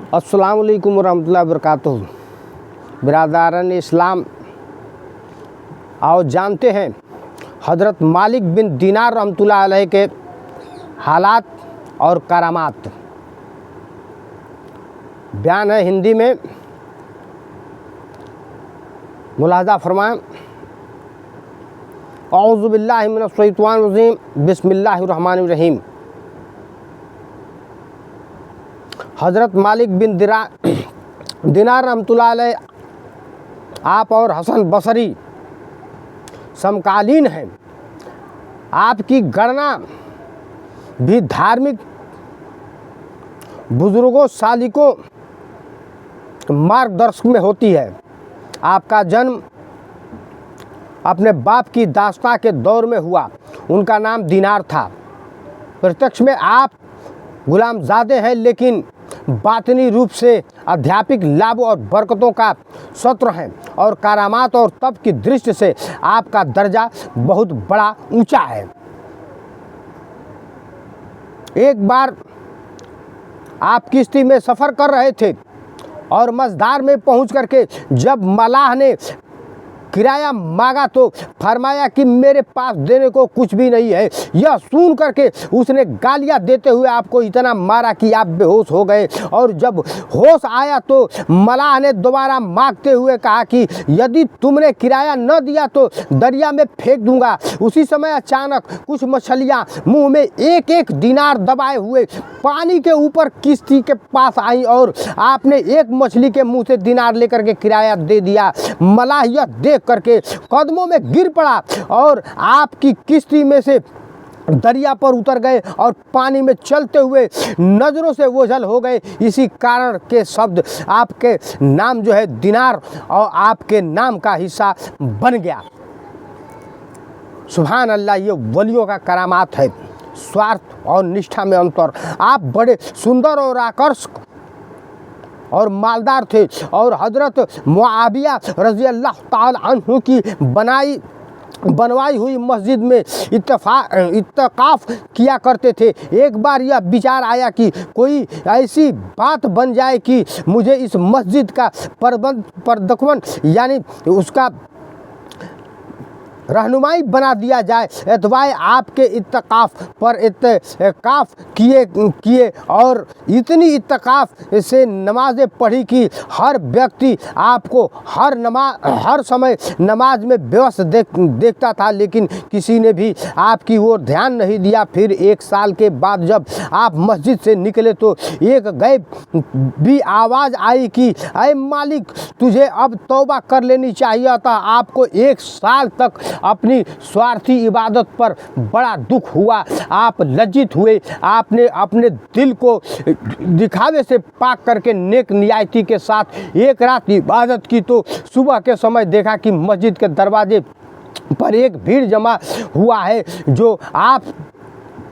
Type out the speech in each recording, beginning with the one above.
अस्सलाम वालेकुम वरहमतुल्लाहि वबरकातुहू। बिरादरान इस्लाम, आओ जानते हैं हज़रत मालिक बिन दीनार रहमतुल्लाह अलैह के हालात और करामात। बयान है हिंदी में, मुलाहज़ा फरमाएं। औज़ु बिल्लाहि मिनश शैतानिर रजीम, बिस्मिल्लाहिर रहमानिर रहीम। हज़रत मालिक बिन दीनार रहमतुल्लाह अलैह आप और हसन बसरी समकालीन हैं। आपकी गणना भी धार्मिक बुजुर्गों सालिकों मार्गदर्शक में होती है। आपका जन्म अपने बाप की दास्तां के दौर में हुआ। उनका नाम दीनार था। प्रत्यक्ष में आप गुलामजादे हैं, लेकिन बातनी रूप से आध्यात्मिक लाभ और बरकतों का सत्र हैं और करामात और तप की दृष्टि से आपका दर्जा बहुत बड़ा ऊंचा है। एक बार आप किश्ती में सफ़र कर रहे थे और मझधार में पहुंच करके जब मलाह ने किराया मांगा तो फरमाया कि मेरे पास देने को कुछ भी नहीं है। यह सुन करके उसने गालियां देते हुए आपको इतना मारा कि आप बेहोश हो गए। और जब होश आया तो मलाह ने दोबारा मांगते हुए कहा कि यदि तुमने किराया न दिया तो दरिया में फेंक दूंगा। उसी समय अचानक कुछ मछलियां मुंह में एक एक दिनार दबाए हुए पानी के ऊपर किश्ती के पास आई और आपने एक मछली के मुंह से दिनार लेकर के किराया दे दिया। मलाह यह देख करके कदमों में गिर पड़ा और आपकी किश्ती में से दरिया पर उतर गए और पानी में चलते हुए नजरों से ओझल हो गए। इसी कारण के शब्द आपके नाम जो है दीनार और आपके नाम का हिस्सा बन गया। सुभान अल्लाह, ये वलियों का करामात है। स्वार्थ और निष्ठा में अंतर। आप बड़े सुंदर और आकर्षक और मालदार थे और हज़रत मुआविया रज़ी अल्लाह ताला अन्हु की बनवाई हुई मस्जिद में इत्तिकाफ़ किया करते थे। एक बार यह विचार आया कि कोई ऐसी बात बन जाए कि मुझे इस मस्जिद का प्रबंधन यानी उसका रहनुमाई बना दिया जाए। एतवाए आपके इत्तिकाफ़ पर इत्तिकाफ़ किए और इतनी इत्तिकाफ़ से नमाज़ें पढ़ी कि हर व्यक्ति आपको हर समय नमाज में व्यस्त देखता था, लेकिन किसी ने भी आपकी ओर ध्यान नहीं दिया। फिर एक साल के बाद जब आप मस्जिद से निकले तो एक गैब भी आवाज़ आई कि ऐ मालिक, तुझे अब तौबा कर लेनी चाहिए था। आपको एक साल तक अपनी स्वार्थी इबादत पर बड़ा दुख हुआ। आप लज्जित हुए। आपने अपने दिल को दिखावे से पाक करके नेक नियति के साथ एक रात इबादत की तो सुबह के समय देखा कि मस्जिद के दरवाजे पर एक भीड़ जमा हुआ है जो आप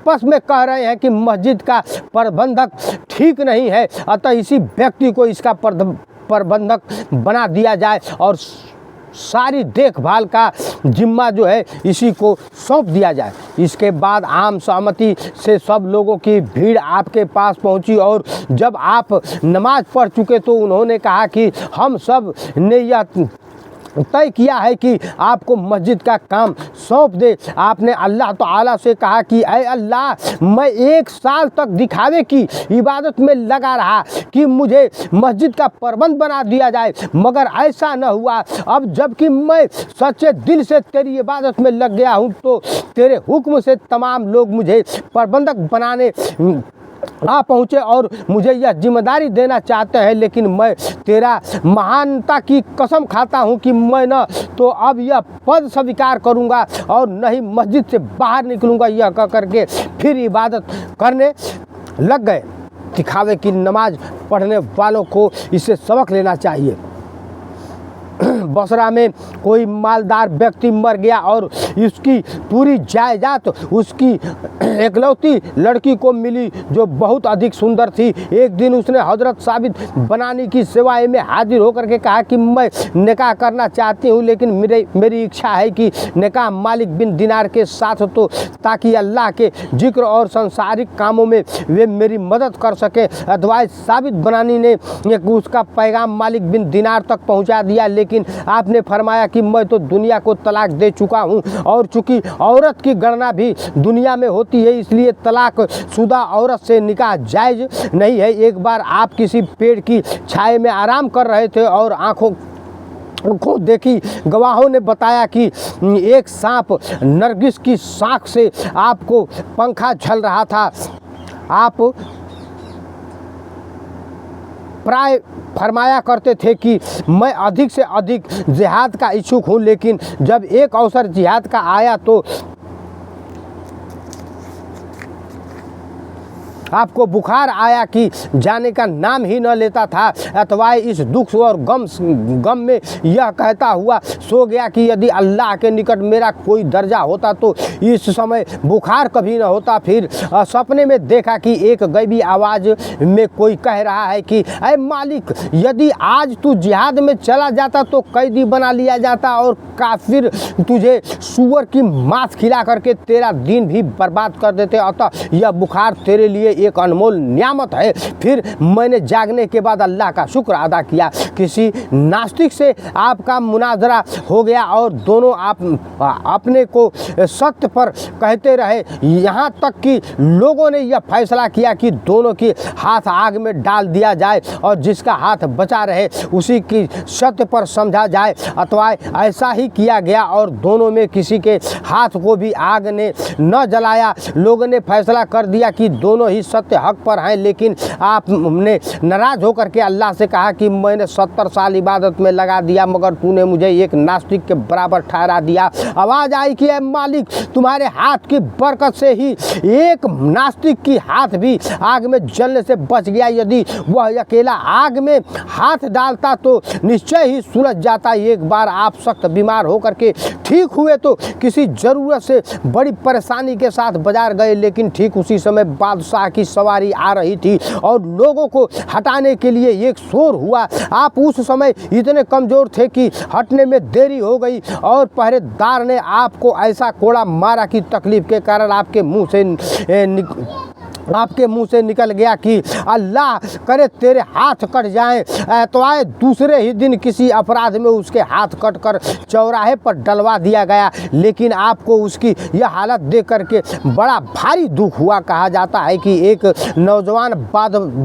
आपस में कह रहे हैं कि मस्जिद का प्रबंधक ठीक नहीं है, अतः इसी व्यक्ति को इसका प्रबंधक बना दिया जाए और सारी देखभाल का जिम्मा जो है इसी को सौंप दिया जाए। इसके बाद आम सहमति से सब लोगों की भीड़ आपके पास पहुंची और जब आप नमाज पढ़ चुके तो उन्होंने कहा कि हम सब ने यह तय किया है कि आपको मस्जिद का काम सौंप दे। आपने अल्लाह ताला से कहा कि ऐ अल्लाह, मैं एक साल तक दिखावे की इबादत में लगा रहा कि मुझे मस्जिद का प्रबंध बना दिया जाए, मगर ऐसा न हुआ। अब जबकि मैं सच्चे दिल से तेरी इबादत में लग गया हूँ तो तेरे हुक्म से तमाम लोग मुझे प्रबंधक बनाने आ पहुँचे और मुझे यह जिम्मेदारी देना चाहते हैं, लेकिन मैं तेरा महानता की कसम खाता हूँ कि मैं न तो अब यह पद स्वीकार करूँगा और न ही मस्जिद से बाहर निकलूँगा। यह कह करके फिर इबादत करने लग गए। दिखावे की नमाज पढ़ने वालों को इससे सबक लेना चाहिए। बसरा में कोई मालदार व्यक्ति मर गया और उसकी पूरी जायदाद उसकी एकलौती लड़की को मिली जो बहुत अधिक सुंदर थी। एक दिन उसने हजरत साबित बनानी की सेवाएं में हाजिर होकर के कहा कि मैं निकाह करना चाहती हूँ, लेकिन मेरी इच्छा है कि निकाह मालिक बिन दिनार के साथ, तो ताकि अल्लाह के जिक्र और संसारिक कामों में वे मेरी मदद कर सके। अथवा साबित बनानी ने उसका पैगाम मालिक बिन दिनार तक पहुंचा दिया, लेकिन आपने फरमाया कि मैं तो दुनिया को तलाक दे चुका हूं और चूंकि औरत की गणना भी दुनिया में होती है इसलिए तलाक शुदा औरत से निकाह जायज़ नहीं है। एक बार आप किसी पेड़ की छाए में आराम कर रहे थे और आंखों को देखी गवाहों ने बताया कि एक सांप नरगिस की शाख से आपको पंखा झल रहा था। आप प्राय फरमाया करते थे कि मैं अधिक से अधिक जिहाद का इच्छुक हूँ, लेकिन जब एक अवसर जिहाद का आया तो आपको बुखार आया कि जाने का नाम ही न लेता था। अथवा इस दुख और गम में यह कहता हुआ सो गया कि यदि अल्लाह के निकट मेरा कोई दर्जा होता तो इस समय बुखार कभी न होता। फिर सपने में देखा कि एक गैबी आवाज़ में कोई कह रहा है कि ऐ मालिक, यदि आज तू जिहाद में चला जाता तो कैदी बना लिया जाता और काफिर तुझे सूअर की मांस खिला करके तेरा दिन भी बर्बाद कर देते। अतः यह बुखार तेरे लिए एक अनमोल नियामत है। फिर मैंने जागने के बाद अल्लाह का शुक्र अदा किया। किसी नास्तिक से आपका मुनाजरा हो गया और दोनों आप अपने को सत्य पर कहते रहे, यहाँ तक कि लोगों ने यह फैसला किया कि दोनों की हाथ आग में डाल दिया जाए और जिसका हाथ बचा रहे उसी की सत्य पर समझा जाए। अथवा ऐसा ही किया गया और दोनों में किसी के हाथ को भी आग ने न जलाया। लोगों ने फैसला कर दिया कि दोनों ही सत्य हक पर हैं, लेकिन आपने नाराज होकर के अल्लाह से कहा कि मैंने 70 साल इबादत में लगा दिया मगर तूने मुझे एक नास्तिक के बराबर ठहरा दिया। आवाज़ आई कि ऐ मालिक, तुम्हारे हाथ की बरकत से ही एक नास्तिक की हाथ भी आग में जलने से बच गया। यदि वह अकेला आग में हाथ डालता तो निश्चय ही सुलझ जाता। एक बार आप सख्त बीमार होकर के ठीक हुए तो किसी ज़रूरत से बड़ी परेशानी के साथ बाजार गए, लेकिन ठीक उसी समय बादशाह की सवारी आ रही थी और लोगों को हटाने के लिए एक शोर हुआ। आप उस समय इतने कमज़ोर थे कि हटने में देरी हो गई और पहरेदार ने आपको ऐसा कोड़ा मारा कि तकलीफ के कारण आपके मुंह से निकल गया कि अल्लाह करे तेरे हाथ कट जाएं। तो आए दूसरे ही दिन किसी अपराध में उसके हाथ कट कर चौराहे पर डलवा दिया गया, लेकिन आपको उसकी यह हालत देख करके बड़ा भारी दुख हुआ। कहा जाता है कि एक नौजवान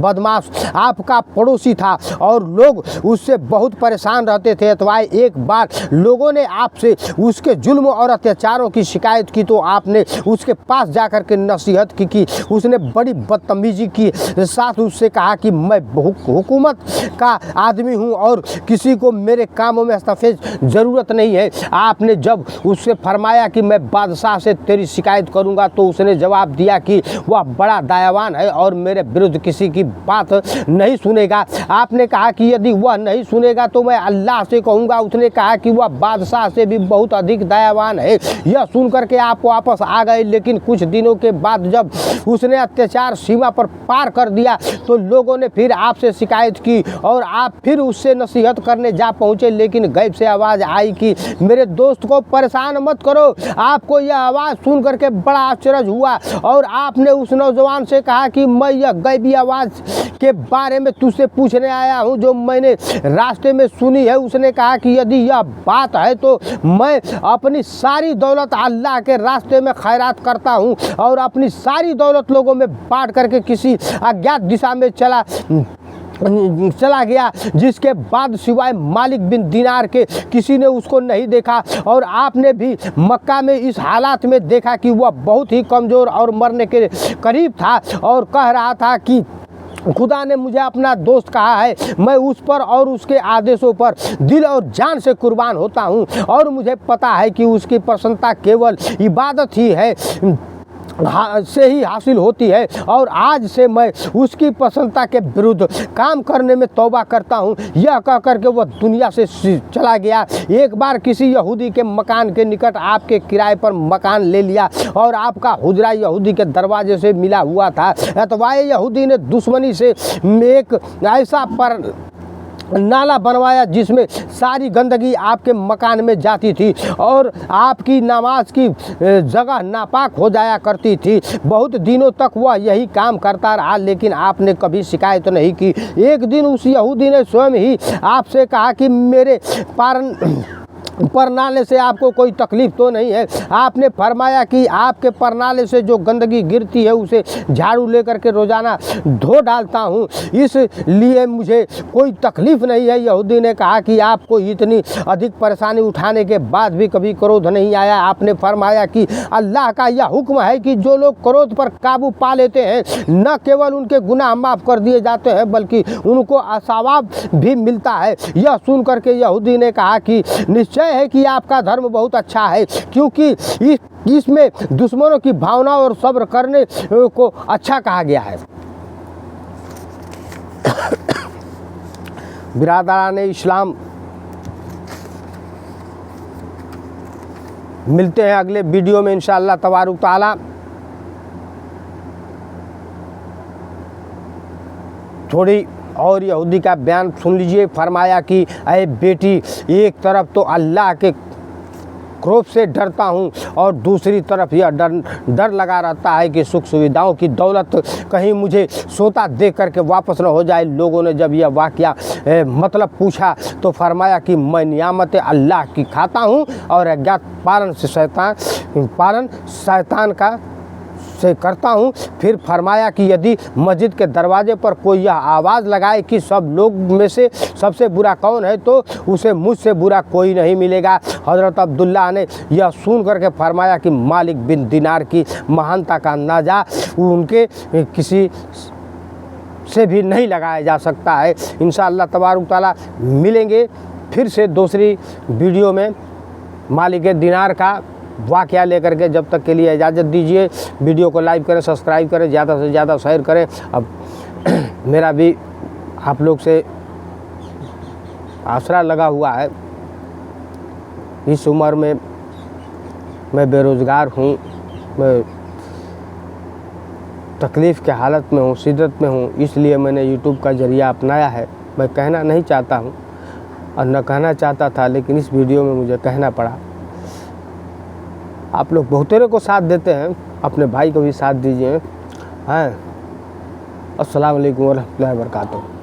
बदमाश आपका पड़ोसी था और लोग उससे बहुत परेशान रहते थे। अथवा एक बार लोगों ने आपसे उसके जुल्म और अत्याचारों की शिकायत की तो आपने उसके पास जाकर के नसीहत की कि उसने बड़ी बदतमीजी की साथ उससे कहा कि मैं हुकूमत का आदमी हूं और किसी को मेरे कामों में हस्तक्षेप ज़रूरत नहीं है। आपने जब उससे फरमाया कि मैं बादशाह से तेरी शिकायत करूंगा तो उसने जवाब दिया कि वह बड़ा दयावान है और मेरे विरुद्ध किसी की बात नहीं सुनेगा। आपने कहा कि यदि वह नहीं सुनेगा तो मैं अल्लाह से कहूँगा। उसने कहा कि वह बादशाह से भी बहुत अधिक दयावान है। यह सुन करके आप वापस आ गए, लेकिन कुछ दिनों के बाद जब उसने अत्याचार सीमा पर पार कर दिया तो लोगों ने फिर आपसे शिकायत की और आप फिर उससे नसीहत करने जा पहुँचे, लेकिन गैब से आवाज़ आई कि मेरे दोस्त को परेशान मत करो। आपको यह आवाज़ सुन करके बड़ा आश्चर्य हुआ और आपने उस नौजवान से कहा कि मैं यह गैबी आवाज़ के बारे में तुझसे पूछने आया हूँ जो मैंने रास्ते में सुनी है। उसने कहा कि यदि यह बात है तो मैं अपनी सारी दौलत अल्लाह के रास्ते में खैरात करता हूँ और अपनी सारी दौलत लोगों में बांट करके किसी अज्ञात दिशा में चला गया, जिसके बाद सिवाय मालिक बिन दिनार के किसी ने उसको नहीं देखा। और आपने भी मक्का में इस हालात में देखा कि वह बहुत ही कमज़ोर और मरने के करीब था और कह रहा था कि खुदा ने मुझे अपना दोस्त कहा है, मैं उस पर और उसके आदेशों पर दिल और जान से कुर्बान होता हूँ और मुझे पता है कि उसकी प्रसन्नता केवल इबादत ही है। से ही हासिल होती है और आज से मैं उसकी प्रसन्नता के विरुद्ध काम करने में तौबा करता हूँ। यह कह कर के वह दुनिया से चला गया। एक बार किसी यहूदी के मकान के निकट आपके किराए पर मकान ले लिया और आपका हुजरा यहूदी के दरवाजे से मिला हुआ था। एतवाए यहूदी ने दुश्मनी से एक ऐसा पर नाला बनवाया जिसमें सारी गंदगी आपके मकान में जाती थी और आपकी नमाज की जगह नापाक हो जाया करती थी। बहुत दिनों तक वह यही काम करता रहा, लेकिन आपने कभी शिकायत नहीं की। एक दिन उस यहूदी ने स्वयं ही आपसे कहा कि मेरे परनाले से आपको कोई तकलीफ़ तो नहीं है। आपने फरमाया कि आपके परनाले से जो गंदगी गिरती है उसे झाड़ू लेकर के रोज़ाना धो डालता हूँ, इसलिए मुझे कोई तकलीफ़ नहीं है। यहूदी ने कहा कि आपको इतनी अधिक परेशानी उठाने के बाद भी कभी क्रोध नहीं आया। आपने फरमाया कि अल्लाह का यह हुक्म है कि जो लोग क्रोध पर काबू पा लेते हैं न केवल उनके गुनाह माफ़ कर दिए जाते हैं बल्कि उनको सवाब भी मिलता है। यह सुन करके यहूदी ने कहा कि निश्चय है कि आपका धर्म बहुत अच्छा है, क्योंकि इसमें दुश्मनों की भावना और सब्र करने को अच्छा कहा गया है। बिरादरान इस्लाम, मिलते हैं अगले वीडियो में इंशाअल्लाह तबारुक ताला। थोड़ी और यहूदी का बयान सुन लीजिए। फरमाया कि अरे बेटी, एक तरफ तो अल्लाह के क्रोध से डरता हूँ और दूसरी तरफ यह डर लगा रहता है कि सुख सुविधाओं की दौलत कहीं मुझे सोता देख करके वापस न हो जाए। लोगों ने जब यह वाक़या मतलब पूछा तो फरमाया कि मैं नियामत अल्लाह की खाता हूँ और अज्ञात पालन शैतान का से करता हूँ। फिर फरमाया कि यदि मस्जिद के दरवाजे पर कोई यह आवाज़ लगाए कि सब लोग में से सबसे बुरा कौन है, तो उसे मुझसे बुरा कोई नहीं मिलेगा। हज़रत अब्दुल्ला ने यह सुन करके फरमाया कि मालिक बिन दिनार की महानता का अंदाज़ा उनके किसी से भी नहीं लगाया जा सकता है। इंशाअल्लाह तबारुक ताला मिलेंगे फिर से दूसरी वीडियो में मालिक दिनार का वाक़या लेकर के। जब तक के लिए इजाज़त दीजिए। वीडियो को लाइक करें, सब्सक्राइब करें, ज़्यादा से ज़्यादा शेयर करें। अब मेरा भी आप लोग से आसरा लगा हुआ है। इस उम्र में मैं बेरोज़गार हूँ, मैं तकलीफ़ के हालत में हूँ, शिद्दत में हूँ, इसलिए मैंने यूट्यूब का ज़रिया अपनाया है। मैं कहना नहीं चाहता हूँ और न कहना चाहता था, लेकिन इस वीडियो में मुझे कहना पड़ा। आप लोग बहुतेरे को साथ देते हैं, अपने भाई को भी साथ दीजिए। हाँ, अस्सलाम वालेकुम व रहमतुल्लाहि व बरकातुहू।